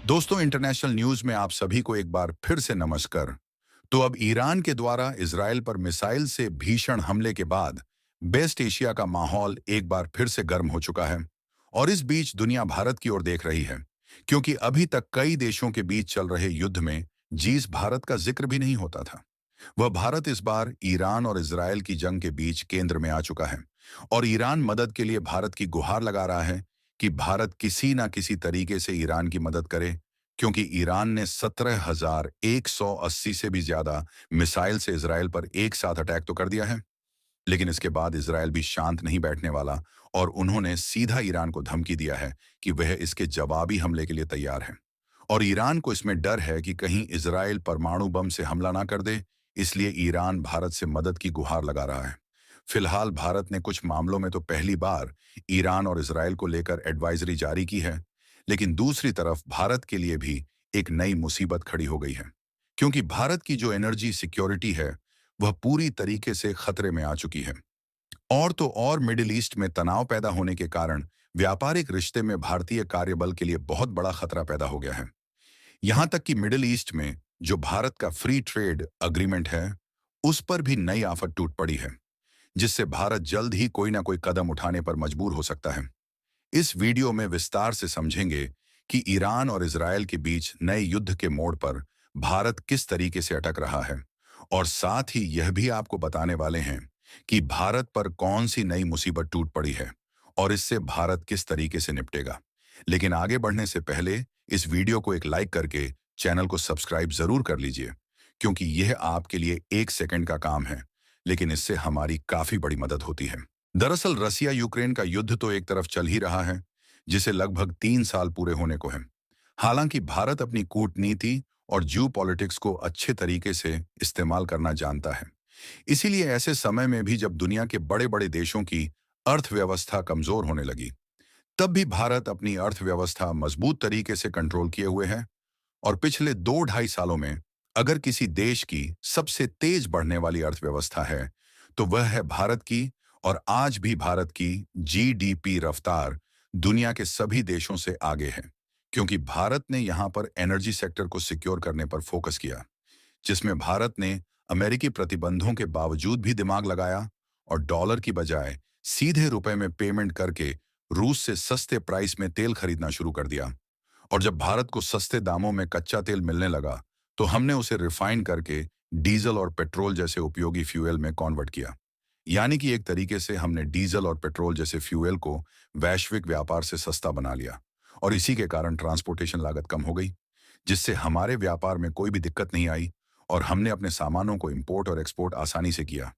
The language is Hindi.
दोस्तों, इंटरनेशनल न्यूज में आप सभी को एक बार फिर से नमस्कार। तो अब ईरान के द्वारा इजराइल पर मिसाइल से भीषण हमले के बाद वेस्ट एशिया का माहौल एक बार फिर से गर्म हो चुका है। और इस बीच दुनिया भारत की ओर देख रही है, क्योंकि अभी तक कई देशों के बीच चल रहे युद्ध में जिस भारत का जिक्र भी नहीं होता था, वह भारत इस बार ईरान और इजराइल की जंग के बीच केंद्र में आ चुका है। और ईरान मदद के लिए भारत की गुहार लगा रहा है कि भारत किसी ना किसी तरीके से ईरान की मदद करे, क्योंकि ईरान ने 17,180 से भी ज्यादा मिसाइल से इजराइल पर एक साथ अटैक तो कर दिया है। लेकिन इसके बाद इजराइल भी शांत नहीं बैठने वाला, और उन्होंने सीधा ईरान को धमकी दिया है कि वह इसके जवाबी हमले के लिए तैयार है। और ईरान को इसमें डर है कि कहीं इजराइल परमाणु बम से हमला ना कर दे, इसलिए ईरान भारत से मदद की गुहार लगा रहा है। फिलहाल भारत ने कुछ मामलों में तो पहली बार ईरान और इजराइल को लेकर एडवाइजरी जारी की है, लेकिन दूसरी तरफ भारत के लिए भी एक नई मुसीबत खड़ी हो गई है, क्योंकि भारत की जो एनर्जी सिक्योरिटी है वह पूरी तरीके से खतरे में आ चुकी है। और तो और मिडिल ईस्ट में तनाव पैदा होने के कारण व्यापारिक रिश्ते में भारतीय कार्यबल के लिए बहुत बड़ा खतरा पैदा हो गया है। यहां तक कि मिडिल ईस्ट में जो भारत का फ्री ट्रेड अग्रीमेंट है, उस पर भी नई आफत टूट पड़ी है, जिससे भारत जल्द ही कोई ना कोई कदम उठाने पर मजबूर हो सकता है। इस वीडियो में विस्तार से समझेंगे कि ईरान और इजराइल के बीच नए युद्ध के मोड़ पर भारत किस तरीके से अटक रहा है, और साथ ही यह भी आपको बताने वाले हैं कि भारत पर कौन सी नई मुसीबत टूट पड़ी है और इससे भारत किस तरीके से निपटेगा। लेकिन आगे बढ़ने से पहले इस वीडियो को एक लाइक करके चैनल को सब्सक्राइब जरूर कर लीजिए, क्योंकि यह आपके लिए 1 सेकंड का काम है, लेकिन इससे हमारी काफी बड़ी मदद होती है। दरअसल रसिया यूक्रेन का युद्ध तो एक तरफ चल ही रहा है, जिसे लगभग 3 साल पूरे होने को हैं। हालांकि भारत अपनी कूटनीति और जियो पॉलिटिक्स को अच्छे तरीके से इस्तेमाल करना जानता है। इसीलिए ऐसे समय में भी जब दुनिया के बड़े बड़े देशों की अर्थव्यवस्था कमजोर होने लगी, तब भी भारत अपनी अर्थव्यवस्था मजबूत तरीके से कंट्रोल किए हुए है। और पिछले 2-2.5 सालों में अगर किसी देश की सबसे तेज बढ़ने वाली अर्थव्यवस्था है, तो वह है भारत की। और आज भी भारत की जीडीपी रफ्तार दुनिया के सभी देशों से आगे है, क्योंकि भारत ने यहां पर एनर्जी सेक्टर को सिक्योर करने पर फोकस किया, जिसमें भारत ने अमेरिकी प्रतिबंधों के बावजूद भी दिमाग लगाया और डॉलर की बजाय सीधे रुपए में पेमेंट करके रूस से सस्ते प्राइस में तेल खरीदना शुरू कर दिया। और जब भारत को सस्ते दामों में कच्चा तेल मिलने लगा, तो हमने उसे रिफाइन करके डीजल और पेट्रोल जैसे उपयोगी फ्यूल में कन्वर्ट किया। यानी कि एक तरीके से हमने डीजल और पेट्रोल जैसे फ्यूल को वैश्विक व्यापार से सस्ता बना लिया, और इसी के कारण ट्रांसपोर्टेशन लागत कम हो गई, जिससे हमारे व्यापार में कोई भी दिक्कत नहीं आई और हमने अपने सामानों को इंपोर्ट और एक्सपोर्ट आसानी से किया।